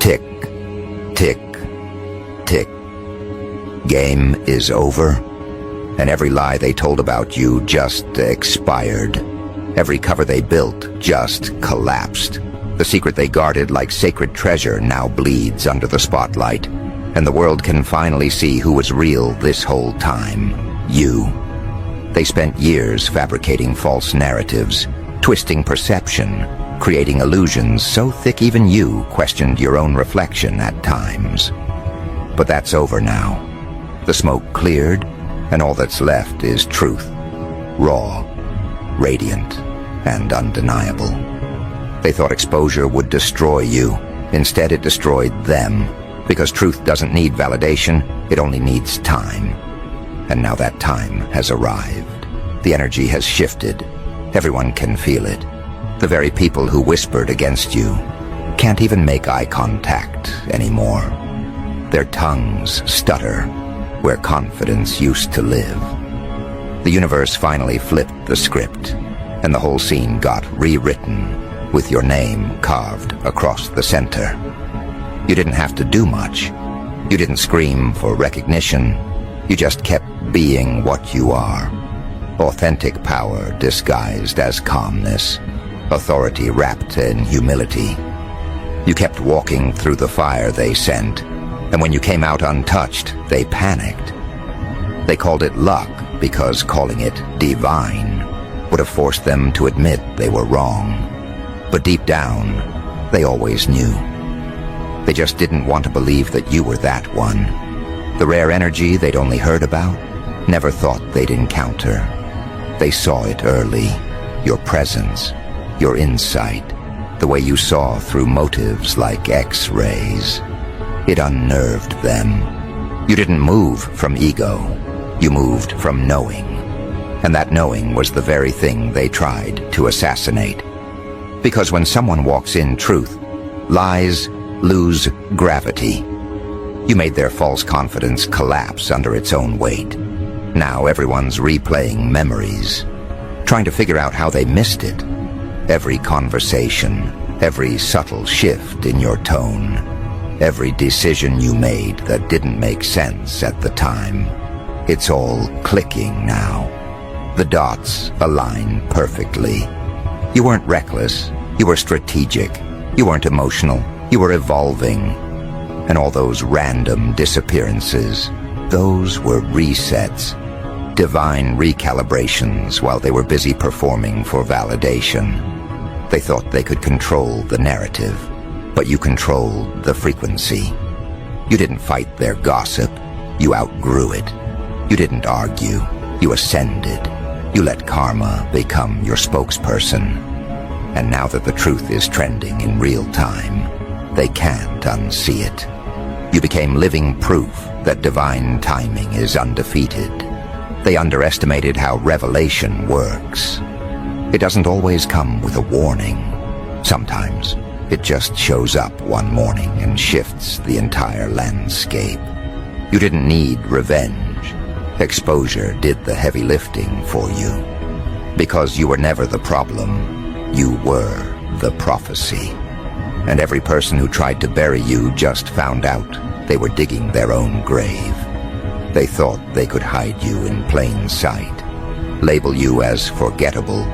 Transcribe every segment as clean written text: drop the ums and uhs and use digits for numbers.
Tick, tick, tick. Game is over, and every lie they told about you just expired. Every cover they built just collapsed. The secret they guarded like sacred treasure now bleeds under the spotlight, and the world can finally see who was real this whole time. You. They spent years fabricating false narratives, twisting perception, creating illusions so thick even you questioned your own reflection at times. But that's over now. The smoke cleared, and all that's left is truth. Raw, radiant, and undeniable. They thought exposure would destroy you. Instead, it destroyed them. Because truth doesn't need validation, it only needs time. And now that time has arrived. The energy has shifted. Everyone can feel it. The very people who whispered against you can't even make eye contact anymore. Their tongues stutter where confidence used to live. The universe finally flipped the script, and the whole scene got rewritten with your name carved across the center. You didn't have to do much. You didn't scream for recognition. You just kept being what you are. Authentic power disguised as calmness. Authority wrapped in humility. You kept walking through the fire they sent, and when you came out untouched, they panicked. They called it luck because calling it divine would have forced them to admit they were wrong. But deep down, they always knew. They just didn't want to believe that you were that one. The rare energy they'd only heard about, never thought they'd encounter. They saw it early, your presence, your insight, the way you saw through motives like X-rays. It unnerved them. You didn't move from ego. You moved from knowing. And that knowing was the very thing they tried to assassinate. Because when someone walks in truth, lies lose gravity. You made their false confidence collapse under its own weight. Now everyone's replaying memories, trying to figure out how they missed it. Every conversation, every subtle shift in your tone, every decision you made that didn't make sense at the time. It's all clicking now. The dots align perfectly. You weren't reckless. You were strategic. You weren't emotional. You were evolving. And all those random disappearances, those were resets. Divine recalibrations while they were busy performing for validation. They thought they could control the narrative, but you controlled the frequency. You didn't fight their gossip. You outgrew it. You didn't argue. You ascended. You let karma become your spokesperson. And now that the truth is trending in real time, they can't unsee it. You became living proof that divine timing is undefeated. They underestimated how revelation works. It doesn't always come with a warning. Sometimes it just shows up one morning and shifts the entire landscape. You didn't need revenge. Exposure did the heavy lifting for you. Because you were never the problem, you were the prophecy. And every person who tried to bury you just found out they were digging their own grave. They thought they could hide you in plain sight, label you as forgettable,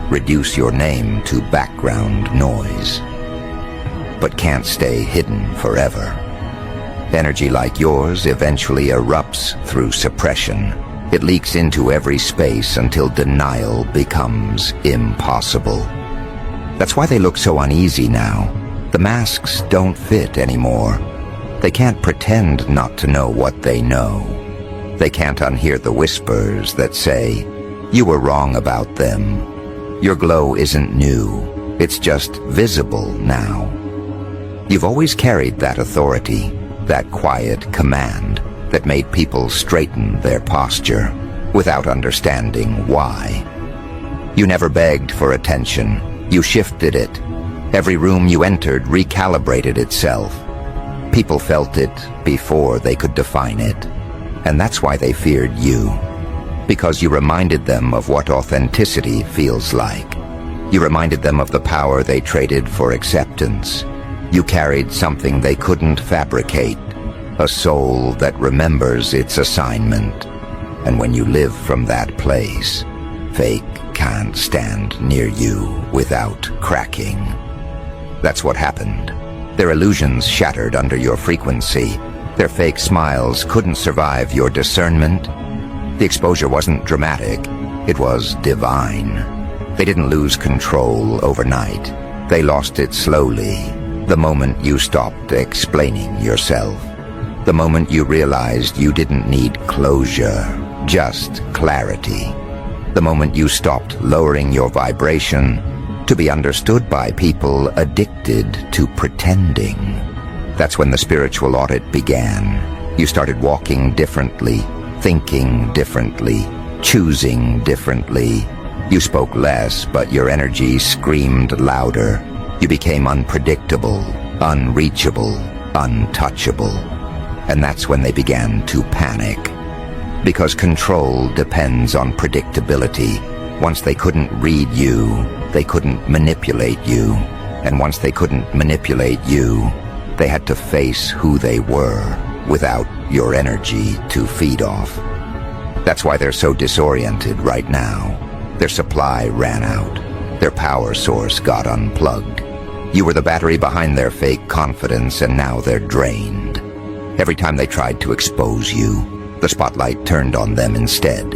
reduce your name to background noise. But can't stay hidden forever. Energy like yours eventually erupts through suppression. It leaks into every space until denial becomes impossible. That's why they look so uneasy now. The masks don't fit anymore. They can't pretend not to know what they know. They can't unhear the whispers that say, "You were wrong about them. Your glow isn't new. It's just visible now." You've always carried that authority, that quiet command that made people straighten their posture without understanding why. You never begged for attention. You shifted it. Every room you entered recalibrated itself. People felt it before they could define it. And that's why they feared you. Because you reminded them of what authenticity feels like. You reminded them of the power they traded for acceptance. You carried something they couldn't fabricate, a soul that remembers its assignment. And when you live from that place, fake can't stand near you without cracking. That's what happened. Their illusions shattered under your frequency. Their fake smiles couldn't survive your discernment. The exposure wasn't dramatic, it was divine. They didn't lose control overnight. They lost it slowly, the moment you stopped explaining yourself. The moment you realized you didn't need closure, just clarity. The moment you stopped lowering your vibration to be understood by people addicted to pretending. That's when the spiritual audit began. You started walking differently, thinking differently, choosing differently. You spoke less, but your energy screamed louder. You became unpredictable, unreachable, untouchable. And that's when they began to panic. Because control depends on predictability. Once they couldn't read you, they couldn't manipulate you. And once they couldn't manipulate you, they had to face who they were without your energy to feed off. That's why they're so disoriented right now. Their supply ran out. Their power source got unplugged. You were the battery behind their fake confidence, and now they're drained. Every time they tried to expose you, the spotlight turned on them instead.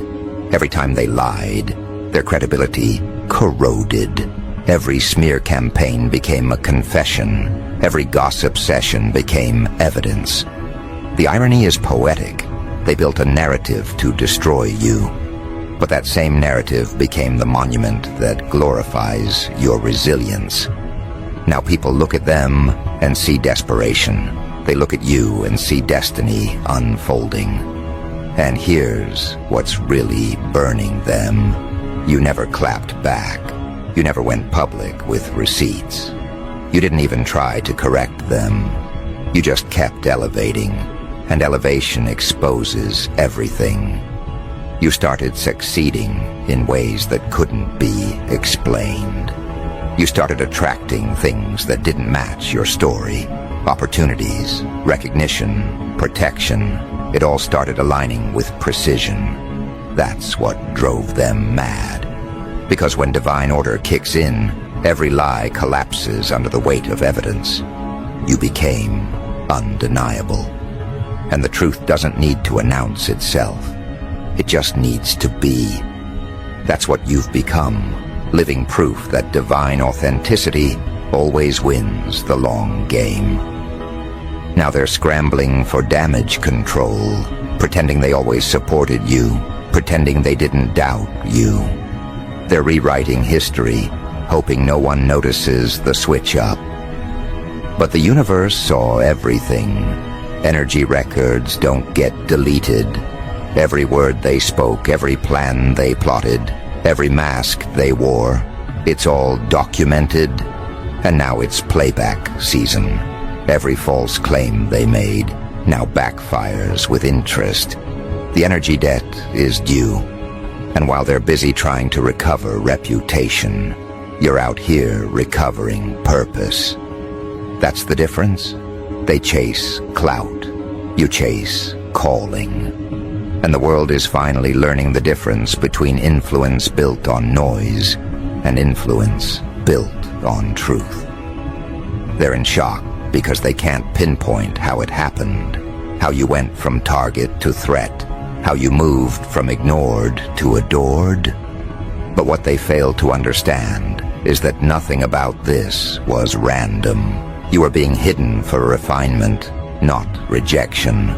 Every time they lied, their credibility corroded. Every smear campaign became a confession. Every gossip session became evidence. The irony is poetic. They built a narrative to destroy you. But that same narrative became the monument that glorifies your resilience. Now people look at them and see desperation. They look at you and see destiny unfolding. And here's what's really burning them. You never clapped back. You never went public with receipts. You didn't even try to correct them. You just kept elevating, and elevation exposes everything. You started succeeding in ways that couldn't be explained. You started attracting things that didn't match your story. Opportunities, recognition, protection. It all started aligning with precision. That's what drove them mad. Because when divine order kicks in, every lie collapses under the weight of evidence. You became undeniable. And the truth doesn't need to announce itself. It just needs to be. That's what you've become, living proof that divine authenticity always wins the long game. Now they're scrambling for damage control, pretending they always supported you, pretending they didn't doubt you. They're rewriting history, hoping no one notices the switch up. But the universe saw everything. Energy records don't get deleted. Every word they spoke, every plan they plotted, every mask they wore, it's all documented. And now it's playback season. Every false claim they made now backfires with interest. The energy debt is due. And while they're busy trying to recover reputation, you're out here recovering purpose. That's the difference. They chase clout. You chase calling. And the world is finally learning the difference between influence built on noise and influence built on truth. They're in shock because they can't pinpoint how it happened, how you went from target to threat, how you moved from ignored to adored. But what they fail to understand is that nothing about this was random. You were being hidden for refinement, not rejection.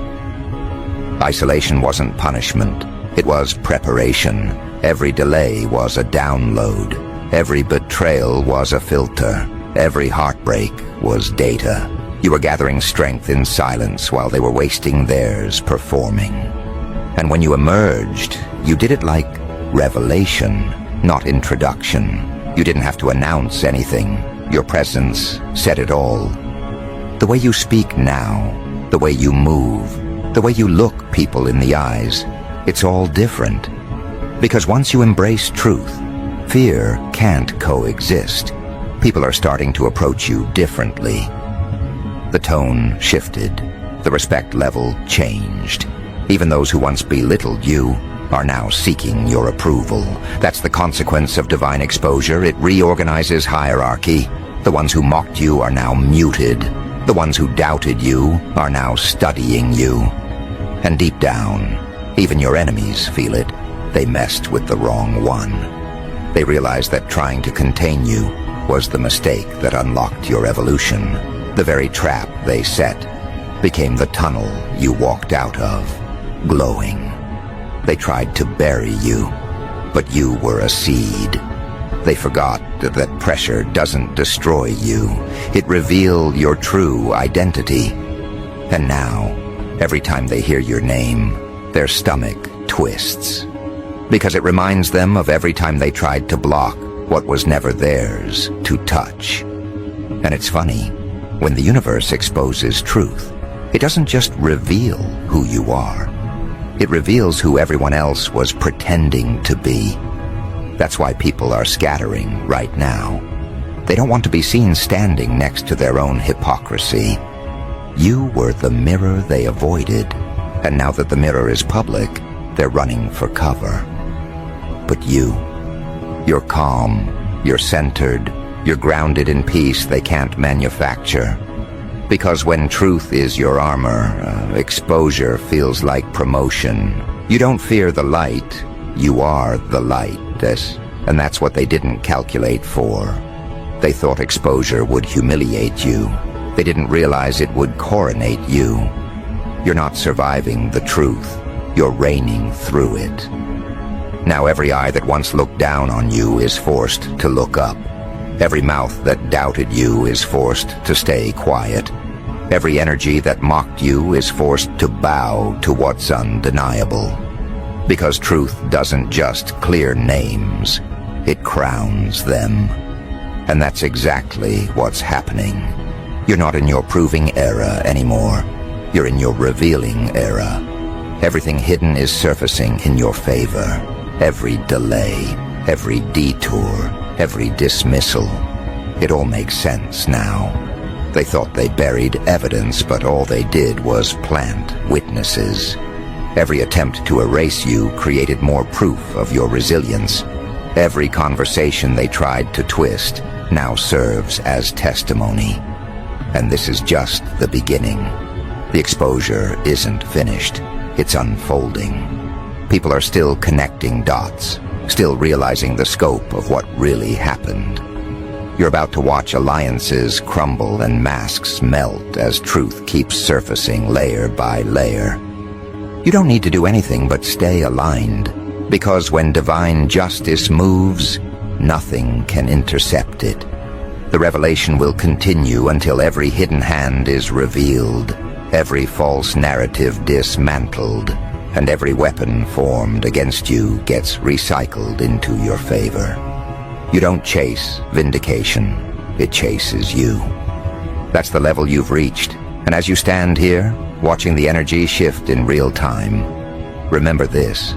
Isolation wasn't punishment. It was preparation. Every delay was a download. Every betrayal was a filter. Every heartbreak was data. You were gathering strength in silence while they were wasting theirs performing. And when you emerged, you did it like revelation, not introduction. You didn't have to announce anything. Your presence said it all. The way you speak now, the way you move, the way you look people in the eyes, it's all different. Because once you embrace truth, fear can't coexist. People are starting to approach you differently. The tone shifted. The respect level changed. Even those who once belittled you are now seeking your approval. That's the consequence of divine exposure. It reorganizes hierarchy. The ones who mocked you are now muted. The ones who doubted you are now studying you. And deep down, even your enemies feel it. They messed with the wrong one. They realized that trying to contain you was the mistake that unlocked your evolution. The very trap they set became the tunnel you walked out of, glowing. They tried to bury you, but you were a seed. They forgot that pressure doesn't destroy you. It revealed your true identity. And now, every time they hear your name, their stomach twists. Because it reminds them of every time they tried to block what was never theirs to touch. And it's funny, when the universe exposes truth, it doesn't just reveal who you are. It reveals who everyone else was pretending to be. That's why people are scattering right now. They don't want to be seen standing next to their own hypocrisy. You were the mirror they avoided, and now that the mirror is public, they're running for cover. But you're calm, you're centered, you're grounded in peace they can't manufacture. Because when truth is your armor, exposure feels like promotion. You don't fear the light, you are the light. And that's what they didn't calculate for. They thought exposure would humiliate you. They didn't realize it would coronate you. You're not surviving the truth, you're reigning through it. Now every eye that once looked down on you is forced to look up. Every mouth that doubted you is forced to stay quiet. Every energy that mocked you is forced to bow to what's undeniable. Because truth doesn't just clear names, it crowns them. And that's exactly what's happening. You're not in your proving era anymore. You're in your revealing era. Everything hidden is surfacing in your favor. Every delay, every detour, every dismissal. It all makes sense now. They thought they buried evidence, but all they did was plant witnesses. Every attempt to erase you created more proof of your resilience. Every conversation they tried to twist now serves as testimony. And this is just the beginning. The exposure isn't finished. It's unfolding. People are still connecting dots, still realizing the scope of what really happened. You're about to watch alliances crumble and masks melt as truth keeps surfacing layer by layer. You don't need to do anything but stay aligned, because when divine justice moves, nothing can intercept it. The revelation will continue until every hidden hand is revealed, every false narrative dismantled, and every weapon formed against you gets recycled into your favor. You don't chase vindication, it chases you. That's the level you've reached, and as you stand here, watching the energy shift in real time, remember this: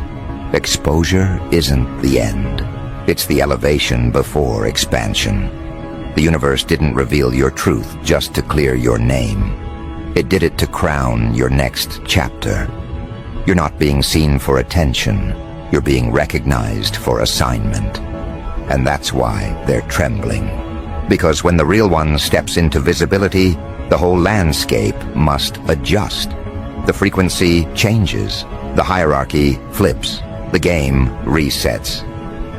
exposure isn't the end. It's the elevation before expansion. The universe didn't reveal your truth just to clear your name. It did it to crown your next chapter. You're not being seen for attention. You're being recognized for assignment. And that's why they're trembling. Because when the real one steps into visibility, the whole landscape must adjust. The frequency changes. The hierarchy flips. The game resets.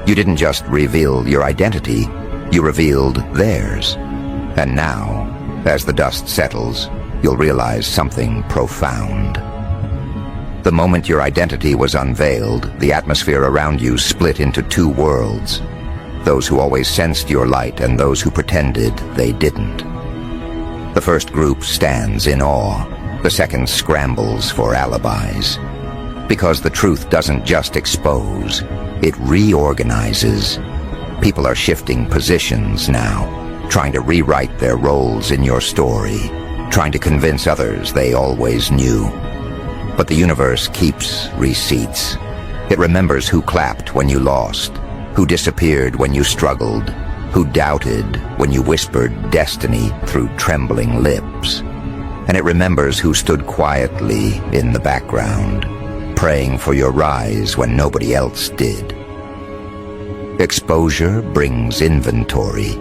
You didn't just reveal your identity, you revealed theirs. And now, as the dust settles, you'll realize something profound. The moment your identity was unveiled, the atmosphere around you split into two worlds. Those who always sensed your light and those who pretended they didn't. The first group stands in awe. The second scrambles for alibis. Because the truth doesn't just expose, it reorganizes. People are shifting positions now, trying to rewrite their roles in your story, trying to convince others they always knew. But the universe keeps receipts. It remembers who clapped when you lost, who disappeared when you struggled, who doubted when you whispered destiny through trembling lips. and it remembers who stood quietly in the background, praying for your rise when nobody else did. Exposure brings inventory.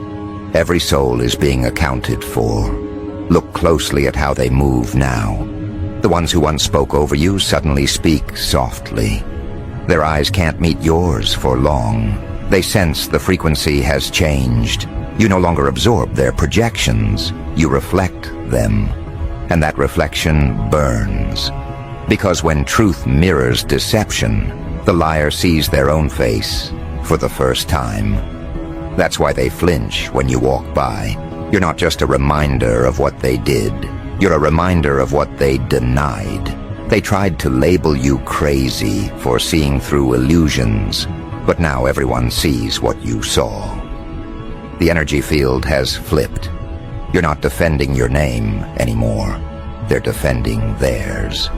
Every soul is being accounted for. Look closely at how they move now. The ones who once spoke over you suddenly speak softly. Their eyes can't meet yours for long. They sense the frequency has changed. You no longer absorb their projections. You reflect them. And that reflection burns. Because when truth mirrors deception, the liar sees their own face for the first time. That's why they flinch when you walk by. You're not just a reminder of what they did. You're a reminder of what they denied. They tried to label you crazy for seeing through illusions, but now everyone sees what you saw. The energy field has flipped. You're not defending your name anymore. They're defending theirs.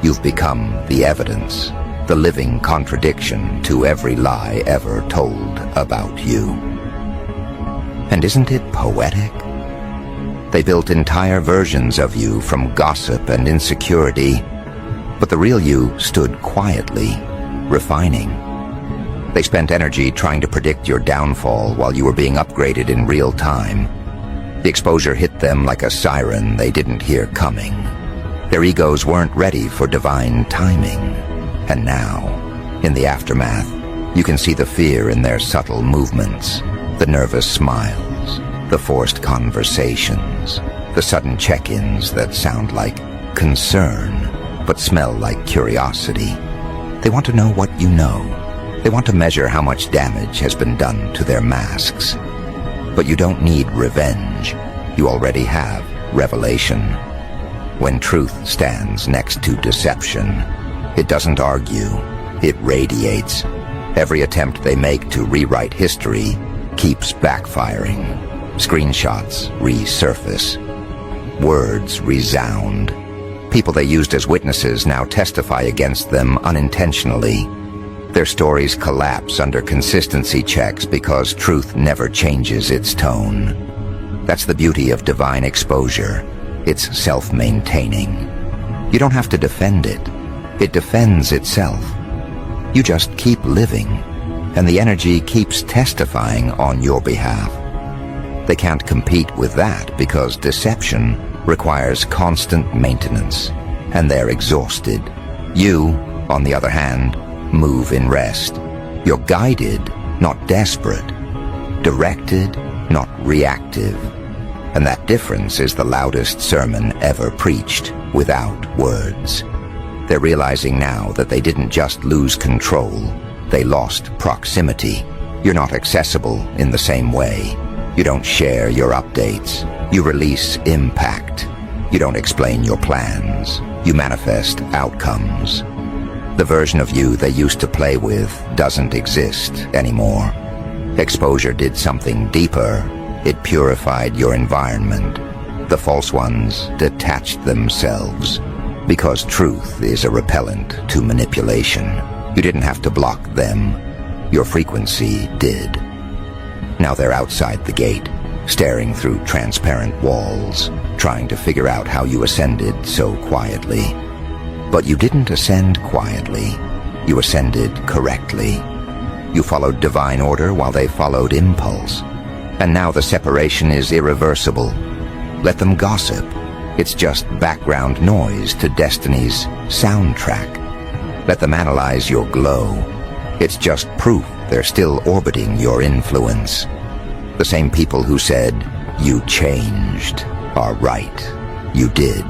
You've become the evidence, the living contradiction to every lie ever told about you. And isn't it poetic? They built entire versions of you from gossip and insecurity, but the real you stood quietly, refining. They spent energy trying to predict your downfall while you were being upgraded in real time. The exposure hit them like a siren they didn't hear coming. Their egos weren't ready for divine timing. And now, in the aftermath, you can see the fear in their subtle movements, the nervous smiles, the forced conversations, the sudden check-ins that sound like concern, but smell like curiosity. They want to know what you know. They want to measure how much damage has been done to their masks. But you don't need revenge. You already have revelation. When truth stands next to deception, it doesn't argue, it radiates. Every attempt they make to rewrite history keeps backfiring. Screenshots resurface. Words resound. People they used as witnesses now testify against them unintentionally. Their stories collapse under consistency checks because truth never changes its tone. That's the beauty of divine exposure. It's self-maintaining. You don't have to defend it. It defends itself. You just keep living, and the energy keeps testifying on your behalf. They can't compete with that because deception requires constant maintenance, and they're exhausted. You, on the other hand, move in rest. You're guided, not desperate. Directed, not reactive. And that difference is the loudest sermon ever preached, without words. They're realizing now that they didn't just lose control, they lost proximity. You're not accessible in the same way. You don't share your updates. You release impact. You don't explain your plans. You manifest outcomes. The version of you they used to play with doesn't exist anymore. Exposure did something deeper. It purified your environment. The false ones detached themselves. Because truth is a repellent to manipulation. You didn't have to block them. Your frequency did. Now they're outside the gate, staring through transparent walls, trying to figure out how you ascended so quietly. But you didn't ascend quietly. You ascended correctly. You followed divine order while they followed impulse. And now the separation is irreversible. Let them gossip. It's just background noise to destiny's soundtrack. Let them analyze your glow. It's just proof they're still orbiting your influence. The same people who said, "You changed," are right. You did.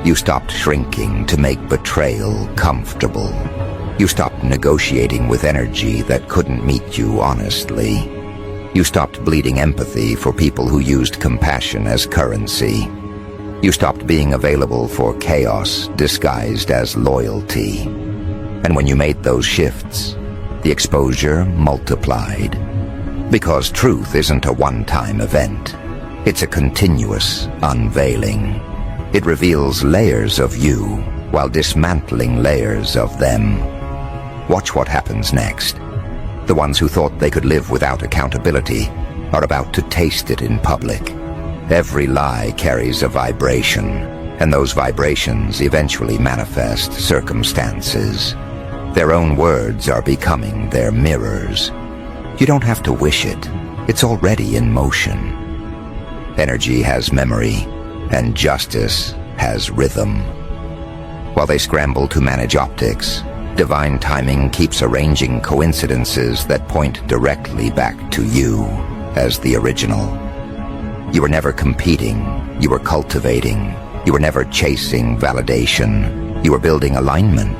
You stopped shrinking to make betrayal comfortable. You stopped negotiating with energy that couldn't meet you honestly. You stopped bleeding empathy for people who used compassion as currency. You stopped being available for chaos disguised as loyalty. And when you made those shifts, the exposure multiplied. Because truth isn't a one-time event. It's a continuous unveiling. It reveals layers of you while dismantling layers of them. Watch what happens next. The ones who thought they could live without accountability are about to taste it in public. Every lie carries a vibration. And those vibrations eventually manifest circumstances. Their own words are becoming their mirrors. You don't have to wish it. It's already in motion. Energy has memory, and justice has rhythm. While they scramble to manage optics, divine timing keeps arranging coincidences that point directly back to you as the original. You were never competing. You were cultivating. You were never chasing validation. You were building alignment.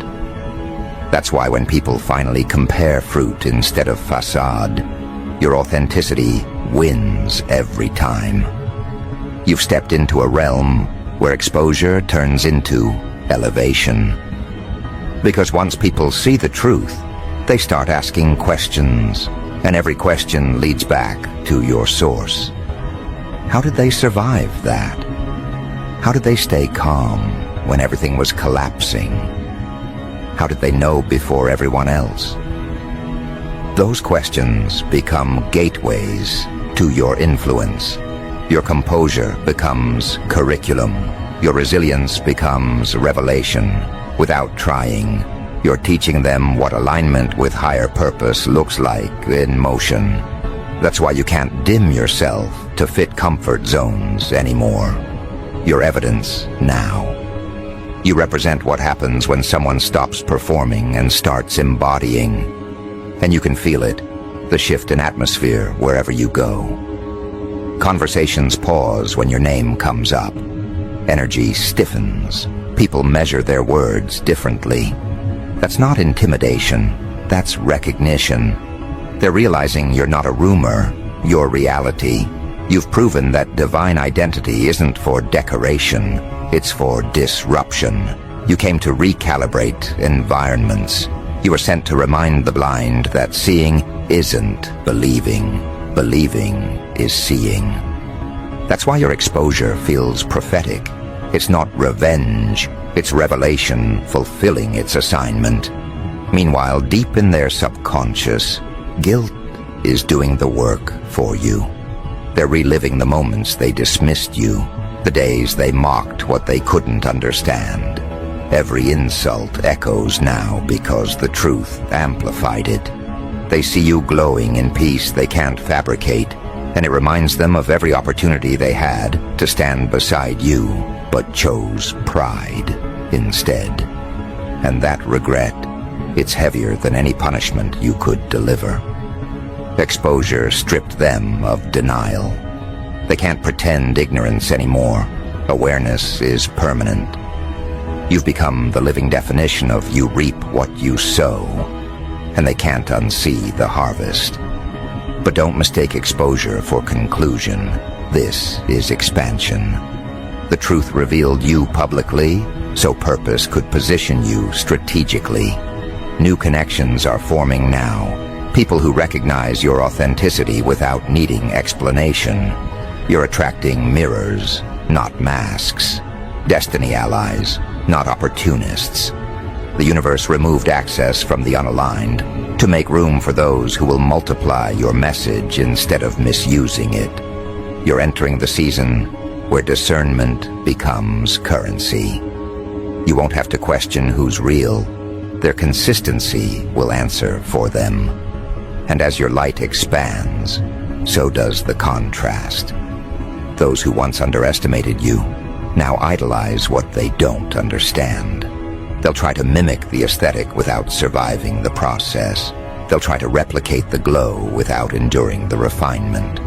That's why when people finally compare fruit instead of facade, your authenticity wins every time. You've stepped into a realm where exposure turns into elevation. Because once people see the truth, they start asking questions, and every question leads back to your source. How did they survive that? How did they stay calm when everything was collapsing? How did they know before everyone else? Those questions become gateways to your influence. Your composure becomes curriculum. Your resilience becomes revelation. Without trying, you're teaching them what alignment with higher purpose looks like in motion. That's why you can't dim yourself to fit comfort zones anymore. You're evidence now. You represent what happens when someone stops performing and starts embodying. And you can feel it, the shift in atmosphere wherever you go. Conversations pause when your name comes up. Energy stiffens. People measure their words differently. That's not intimidation. That's recognition. They're realizing you're not a rumor, you're reality. You've proven that divine identity isn't for decoration, it's for disruption. You came to recalibrate environments. You were sent to remind the blind that seeing isn't believing. Believing is seeing. That's why your exposure feels prophetic. It's not revenge, it's revelation fulfilling its assignment. Meanwhile, deep in their subconscious, guilt is doing the work for you. They're reliving the moments they dismissed you, the days they mocked what they couldn't understand. Every insult echoes now because the truth amplified it. They see you glowing in peace they can't fabricate, and it reminds them of every opportunity they had to stand beside you, but chose pride instead. And that regret, it's heavier than any punishment you could deliver. Exposure stripped them of denial. They can't pretend ignorance anymore. Awareness is permanent. You've become the living definition of you reap what you sow, and they can't unsee the harvest. But don't mistake exposure for conclusion. This is expansion. The truth revealed you publicly, so purpose could position you strategically. New connections are forming now. People who recognize your authenticity without needing explanation. You're attracting mirrors, not masks. Destiny allies, not opportunists. The universe removed access from the unaligned to make room for those who will multiply your message instead of misusing it. You're entering the season where discernment becomes currency. You won't have to question who's real. Their consistency will answer for them. And as your light expands, so does the contrast. Those who once underestimated you now idolize what they don't understand. They'll try to mimic the aesthetic without surviving the process. They'll try to replicate the glow without enduring the refinement.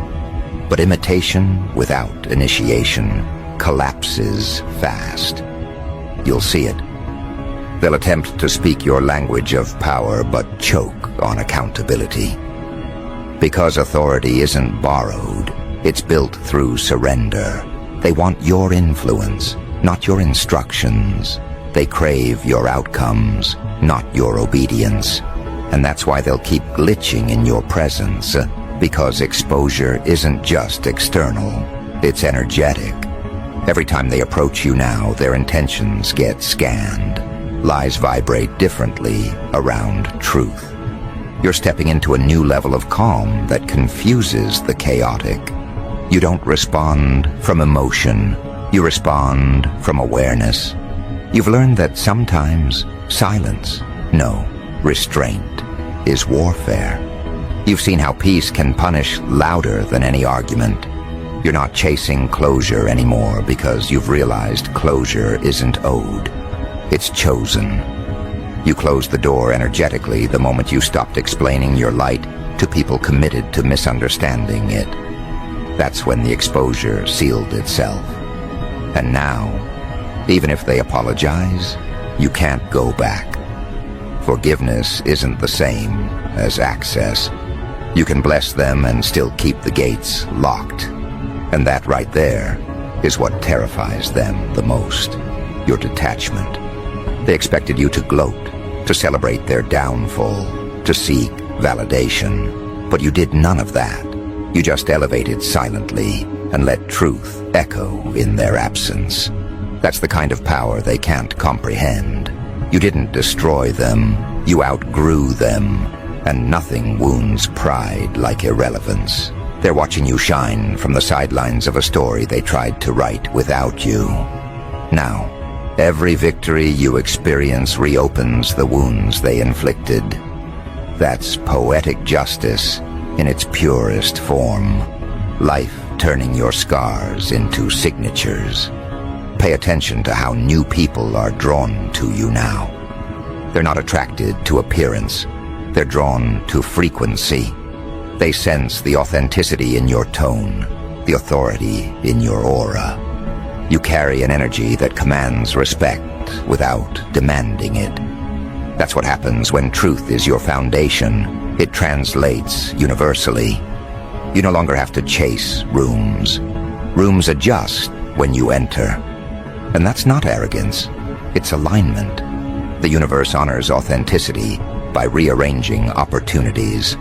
But imitation without initiation collapses fast. You'll see it. They'll attempt to speak your language of power but choke on accountability. Because authority isn't borrowed, it's built through surrender. They want your influence, not your instructions. They crave your outcomes, not your obedience. And that's why they'll keep glitching in your presence, because exposure isn't just external, it's energetic. Every time they approach you now, their intentions get scanned. Lies vibrate differently around truth. You're stepping into a new level of calm that confuses the chaotic. You don't respond from emotion, You respond from awareness. You've learned that sometimes silence, no, restraint, is warfare. You've seen how peace can punish louder than any argument. You're not chasing closure anymore because you've realized closure isn't owed. It's chosen. You closed the door energetically the moment you stopped explaining your light to people committed to misunderstanding it. That's when the exposure sealed itself. And now, even if they apologize, you can't go back. Forgiveness isn't the same as access. You can bless them and still keep the gates locked. And that right there is what terrifies them the most, your detachment. They expected you to gloat, to celebrate their downfall, to seek validation. But you did none of that. You just elevated silently and let truth echo in their absence. That's the kind of power they can't comprehend. You didn't destroy them, you outgrew them, and nothing wounds pride like irrelevance. They're watching you shine from the sidelines of a story they tried to write without you. Now, every victory you experience reopens the wounds they inflicted. That's poetic justice in its purest form. Life turning your scars into signatures. Pay attention to how new people are drawn to you now. They're not attracted to appearance. They're drawn to frequency. They sense the authenticity in your tone, the authority in your aura. You carry an energy that commands respect without demanding it. That's what happens when truth is your foundation. It translates universally. You no longer have to chase rooms. Rooms adjust when you enter. And that's not arrogance. It's alignment. The universe honors authenticity by rearranging opportunities.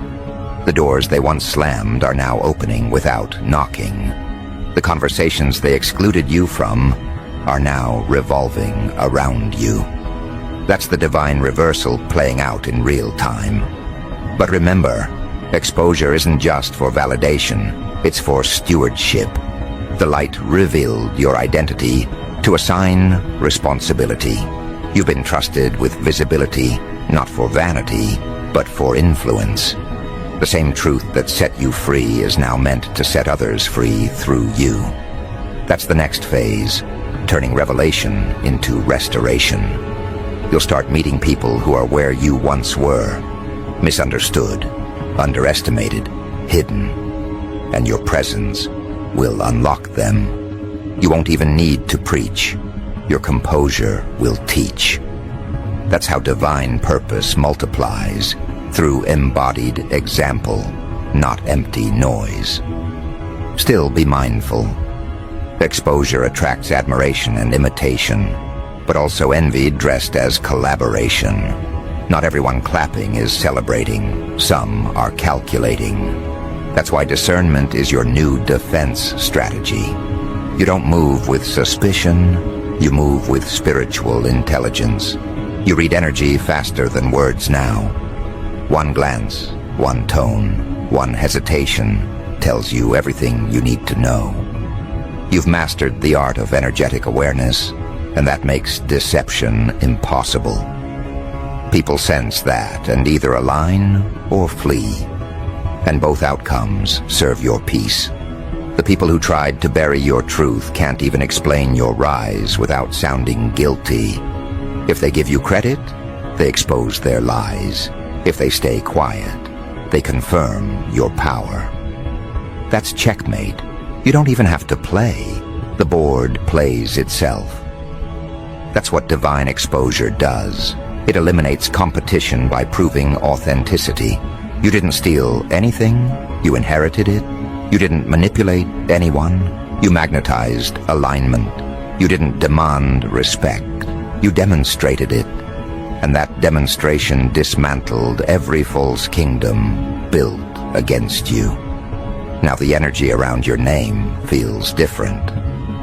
The doors they once slammed are now opening without knocking. The conversations they excluded you from are now revolving around you. That's the divine reversal playing out in real time. But remember, exposure isn't just for validation, it's for stewardship. The light revealed your identity to assign responsibility. You've been trusted with visibility, not for vanity, but for influence. The same truth that set you free is now meant to set others free through you. That's the next phase, turning revelation into restoration. You'll start meeting people who are where you once were, misunderstood, underestimated, hidden, and your presence will unlock them. You won't even need to preach. Your composure will teach. That's how divine purpose multiplies, through embodied example, not empty noise. Still be mindful. Exposure attracts admiration and imitation, but also envy dressed as collaboration. Not everyone clapping is celebrating. Some are calculating. That's why discernment is your new defense strategy. You don't move with suspicion, you move with spiritual intelligence. You read energy faster than words now. One glance, one tone, one hesitation tells you everything you need to know. You've mastered the art of energetic awareness, and that makes deception impossible. People sense that and either align or flee, and both outcomes serve your peace. The people who tried to bury your truth can't even explain your rise without sounding guilty. If they give you credit, they expose their lies. If they stay quiet, they confirm your power. That's checkmate. You don't even have to play. The board plays itself. That's what divine exposure does. It eliminates competition by proving authenticity. You didn't steal anything, you inherited it. You didn't manipulate anyone, you magnetized alignment. You didn't demand respect, you demonstrated it. And that demonstration dismantled every false kingdom built against you. Now the energy around your name feels different.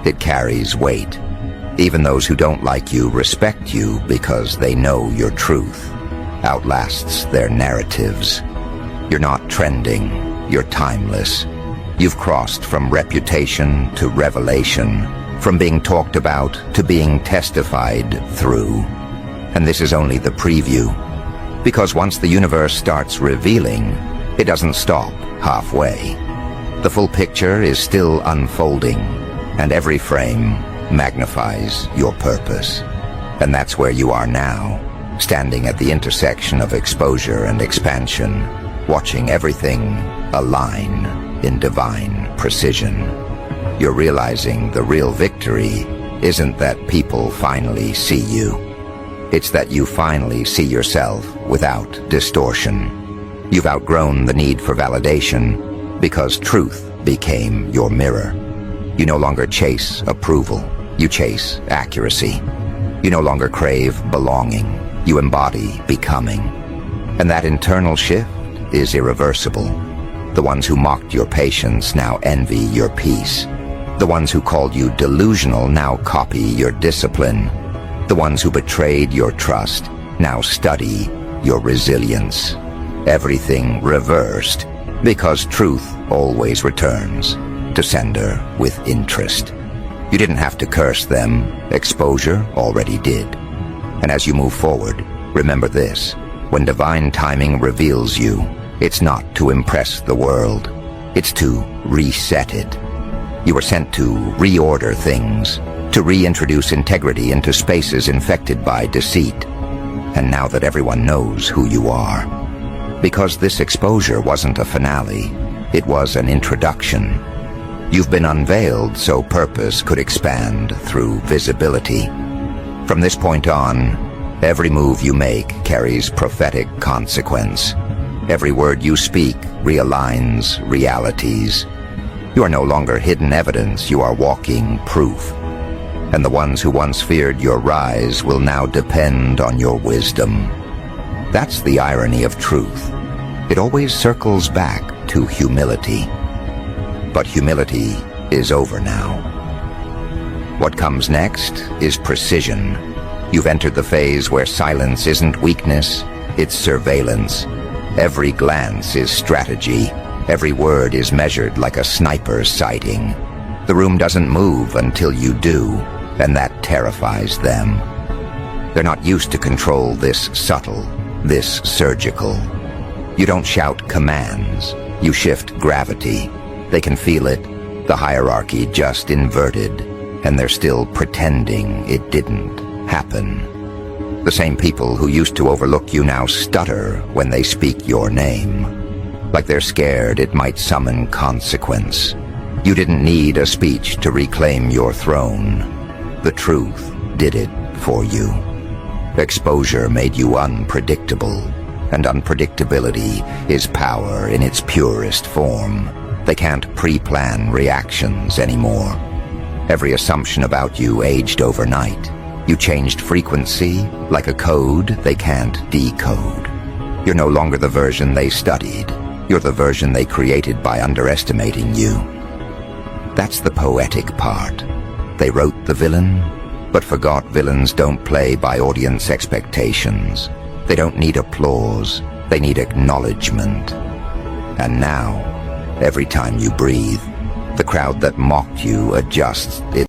It carries weight. Even those who don't like you respect you because they know your truth outlasts their narratives. You're not trending, you're timeless. You've crossed from reputation to revelation, from being talked about to being testified through. And this is only the preview, because once the universe starts revealing, it doesn't stop halfway. The full picture is still unfolding, and every frame magnifies your purpose. And that's where you are now, standing at the intersection of exposure and expansion, watching everything align in divine precision. You're realizing the real victory isn't that people finally see you. It's that you finally see yourself without distortion. You've outgrown the need for validation because truth became your mirror. You no longer chase approval, you chase accuracy. You no longer crave belonging, you embody becoming. And that internal shift is irreversible. The ones who mocked your patience now envy your peace. The ones who called you delusional now copy your discipline. The ones who betrayed your trust now study your resilience. Everything reversed, because truth always returns to sender with interest. You didn't have to curse them, exposure already did. And as you move forward, remember this: when divine timing reveals you, it's not to impress the world, it's to reset it. You were sent to reorder things, to reintroduce integrity into spaces infected by deceit. And now that everyone knows who you are, because this exposure wasn't a finale, it was an introduction. You've been unveiled so purpose could expand through visibility. From this point on, every move you make carries prophetic consequence. Every word you speak realigns realities. You are no longer hidden evidence, you are walking proof. And the ones who once feared your rise will now depend on your wisdom. That's the irony of truth. It always circles back to humility. But humility is over now. What comes next is precision. You've entered the phase where silence isn't weakness, it's surveillance. Every glance is strategy. Every word is measured like a sniper's sighting. The room doesn't move until you do, and that terrifies them. They're not used to control this subtle, this surgical. You don't shout commands, you shift gravity. They can feel it, the hierarchy just inverted, and they're still pretending it didn't happen. The same people who used to overlook you now stutter when they speak your name, like they're scared it might summon consequence. You didn't need a speech to reclaim your throne. The truth did it for you. Exposure made you unpredictable, and unpredictability is power in its purest form. They can't pre-plan reactions anymore. Every assumption about you aged overnight. You changed frequency like a code they can't decode. You're no longer the version they studied. You're the version they created by underestimating you. That's the poetic part. They wrote the villain, but forgot villains don't play by audience expectations. They don't need applause. They need acknowledgement. And now, every time you breathe, the crowd that mocked you adjusts its